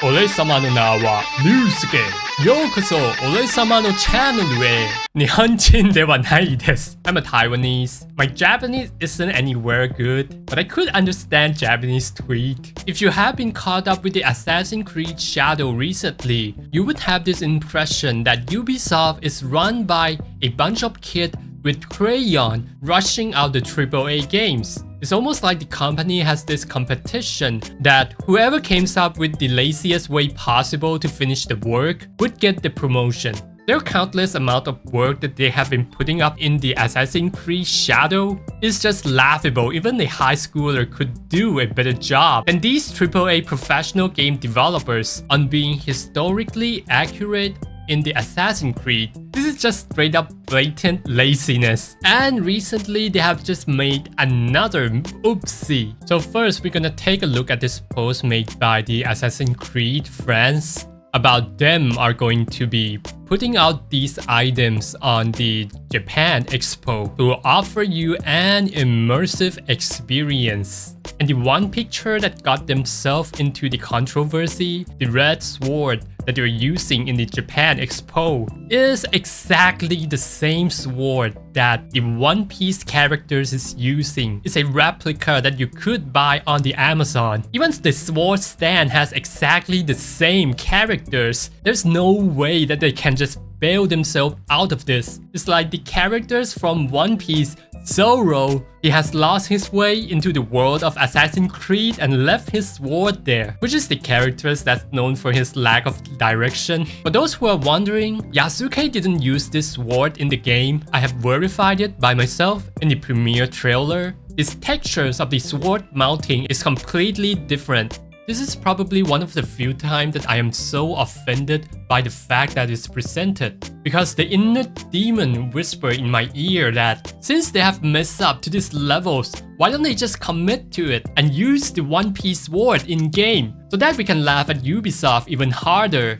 俺様の名はRealsuke。ようこそ俺様のチャンネルへ。日本人ではないです。I'm a Taiwanese. My Japanese isn't anywhere good, but I could understand Japanese tweet. If you have been caught up with the Assassin's Creed Shadow recently, you would have this impression that Ubisoft is run by a bunch of kids with crayon rushing out the AAA games. It's almost like the company has this competition that whoever comes up with the laziest way possible to finish the work would get the promotion. Their countless amount of work that they have been putting up in the Assassin's Creed Shadow is just laughable. Even a high schooler could do a better job than these AAA professional game developers on being historically accurate in the Assassin's Creed. This is just straight up blatant laziness. And recently they have just made another oopsie. So first we're gonna take a look at this post made by the Assassin's Creed friends about them are going to be putting out these items on the Japan Expo to offer you an immersive experience. And the one picture that got themselves into the controversy, the red sword that they're using in the Japan Expo, is exactly the same sword that the One Piece characters is using. It's a replica that you could buy on the Amazon. Even the sword stand has exactly the same characters. There's no way that they can just bail themselves out of this. It's like the characters from One Piece, Zoro, he has lost his way into the world of Assassin's Creed and left his sword there, which is the characters that's known for his lack of direction. For those who are wondering, Yasuke didn't use this sword in the game. I have verified it by myself in the premiere trailer. His textures of the sword mounting is completely different. This is probably one of the few times that I am so offended by the fact that it's presented, because the inner demon whisper in my ear that since they have messed up to these levels, why don't they just commit to it and use the One Piece sword in game so that we can laugh at Ubisoft even harder.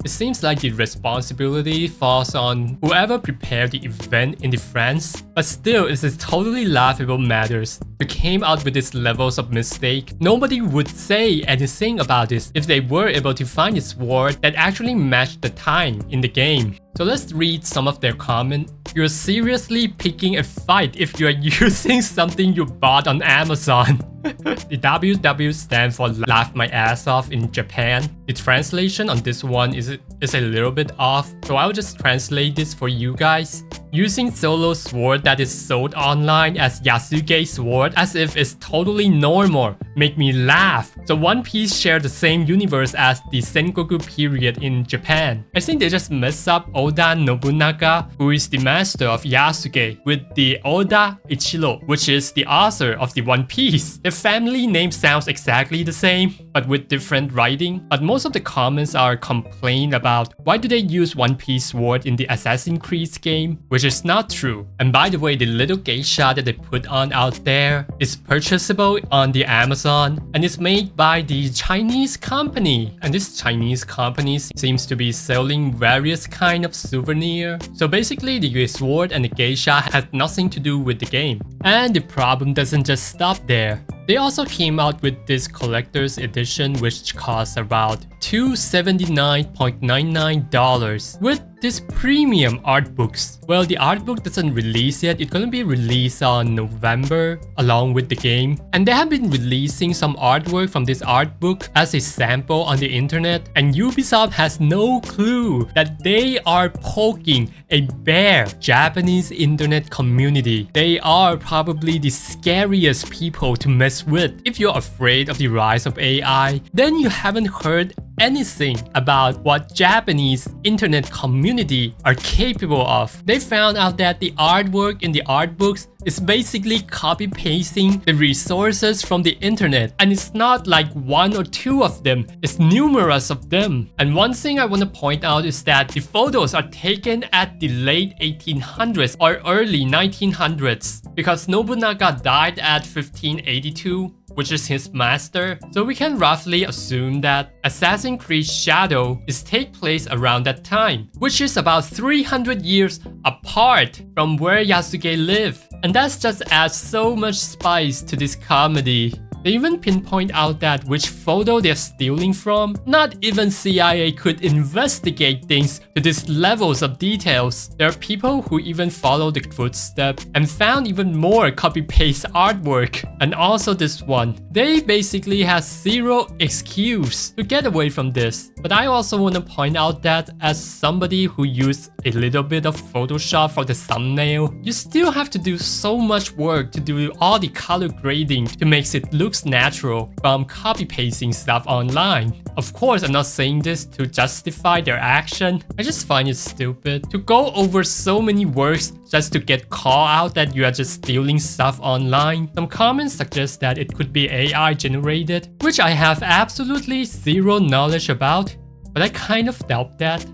It seems like the responsibility falls on whoever prepared the event in the France, but still it's a totally laughable matters. They came out with these levels of mistake. Nobody would say anything about this if they were able to find a sword that actually matched the time in the game. So let's read some of their comment. You're seriously picking a fight if you're using something you bought on Amazon. The WW stands for laugh my ass off in Japan. The translation on this one is a little bit off, so I'll just translate this for you guys. Using Zoro's sword that is sold online as Yasuke's sword as if it's totally normal make me laugh. So One Piece share the same universe as the Sengoku period in Japan. I think they just messed up Oda Nobunaga, who is the master of Yasuke, with the Oda Ichiro, which is the author of the One Piece. The family name sounds exactly the same, but with different writing. But most of the comments are complaint about why do they use One Piece sword in the Assassin's Creed game, which is not true. And by the way, the little geisha that they put on out there is purchasable on the Amazon and it's made by the Chinese company. And this Chinese company seems to be selling various kind of souvenir. So basically the sword and the geisha has nothing to do with the game. And the problem doesn't just stop there. They also came out with this collector's edition which costs about $279.99 with this premium art books. Well, the art book doesn't release yet. It's gonna be released on November along with the game. And they have been releasing some artwork from this art book as a sample on the internet. And Ubisoft has no clue that they are poking a bare Japanese internet community. They are probably the scariest people to mess with. If you're afraid of the rise of AI, then you haven't heard anything about what Japanese internet community are capable of. They found out that the artwork in the art books is basically copy-pasting the resources from the internet, and it's not like one or two of them, it's numerous of them. And one thing I want to point out is that the photos are taken at the late 1800s or early 1900s because Nobunaga died at 1582, which is his master. So we can roughly assume that Assassin's Creed Shadow is take place around that time, which is about 300 years apart from where Yasuke lived. And that just adds so much spice to this comedy. They even pinpoint out that which photo they're stealing from. Not even CIA could investigate things to these levels of details. There are people who even follow the footsteps and found even more copy-paste artwork. And also this one. They basically have zero excuse to get away from this. But I also want to point out that as somebody who used a little bit of Photoshop for the thumbnail, you still have to do so much work to do all the color grading to make it look natural from copy-pasting stuff online. Of course, I'm not saying this to justify their action. I just find it stupid to go over so many works just to get called out that you are just stealing stuff online. Some comments suggest that it could be AI generated, which I have absolutely zero knowledge about, but I kind of doubt that.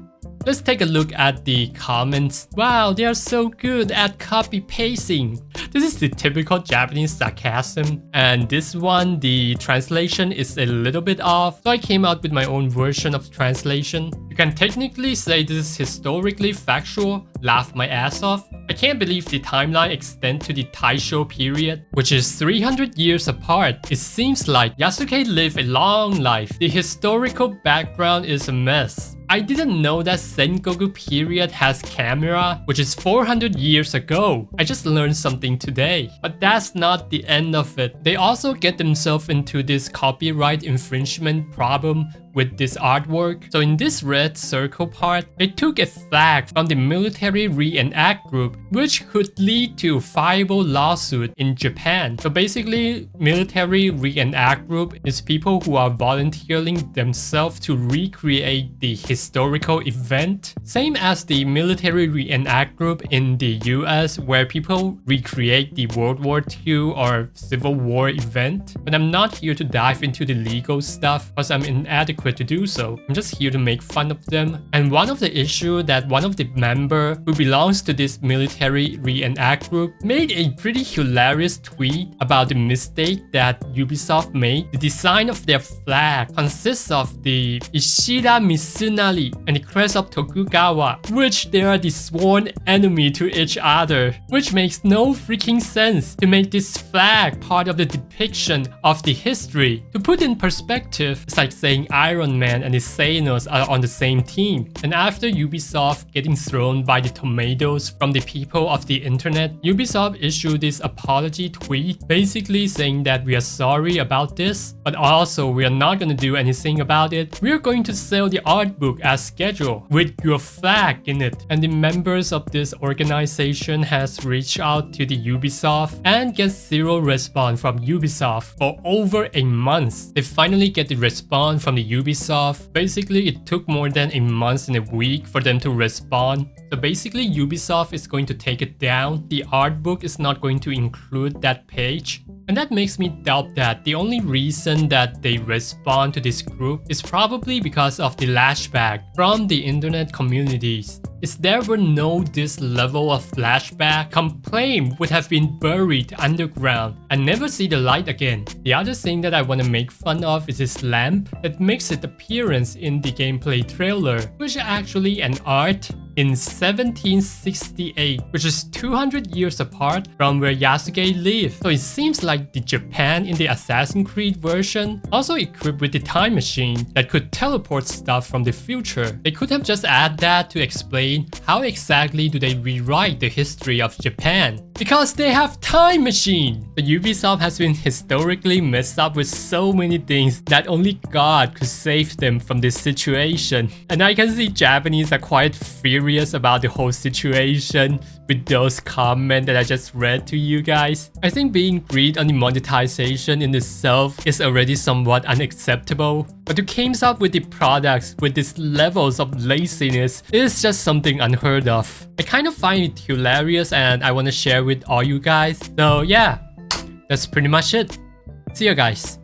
Let's take a look at the comments. Wow, they are so good at copy pasting. This is the typical Japanese sarcasm. And this one, the translation is a little bit off. So I came out with my own version of translation. You can technically say this is historically factual. Laugh my ass off. I can't believe the timeline extends to the Taisho period, which is 300 years apart. It seems like Yasuke lived a long life. The historical background is a mess. I didn't know that Sengoku period has camera, which is 400 years ago. I just learned something today. But that's not the end of it. They also get themselves into this copyright infringement problem with this artwork. So in this red circle part, they took a flag from the military reenact group, which could lead to a fireable lawsuit in Japan. So basically, military reenact group is people who are volunteering themselves to recreate the historical event. Same as the military reenact group in the US, where people recreate the World War II or Civil War event. But I'm not here to dive into the legal stuff because I'm inadequate to do so. I'm just here to make fun of them. And one of the issue that one of the member who belongs to this military reenact group made a pretty hilarious tweet about the mistake that Ubisoft made. The design of their flag consists of the Ishida Mitsunari and the crest of Tokugawa, which they are the sworn enemy to each other, which makes no freaking sense to make this flag part of the depiction of the history. To put in perspective, it's like saying Iron Man and the Thanos are on the same team. And after Ubisoft getting thrown by the tomatoes from the people of the internet, Ubisoft issued this apology tweet basically saying that we are sorry about this, but also we are not going to do anything about it. We are going to sell the art book as scheduled with your flag in it. And the members of this organization has reached out to the Ubisoft and get zero response from Ubisoft for over a month. They finally get the response from the Ubisoft. Basically, it took more than a month and a week for them to respond. So basically, Ubisoft is going to take it down. The art book is not going to include that page. And that makes me doubt that the only reason that they respond to this group is probably because of the lashback from the internet communities. If there were no this level of flashback, complaint would have been buried underground and never see the light again. The other thing that I want to make fun of is this lamp that makes its appearance in the gameplay trailer, which is actually an art in 1768, which is 200 years apart from where Yasuke lived. So it seems like the Japan in the Assassin's Creed version also equipped with the time machine that could teleport stuff from the future. They could have just added that to explain how exactly do they rewrite the history of Japan. Because they have time machine! The Ubisoft has been historically messed up with so many things that only God could save them from this situation. And I can see Japanese are quite furious about the whole situation with those comments that I just read to you guys. I think being greed on the monetization in itself is already somewhat unacceptable. But to came up with the products with these levels of laziness is just something unheard of. I kind of find it hilarious and I want to share with all you guys. So yeah, that's pretty much it. See you guys.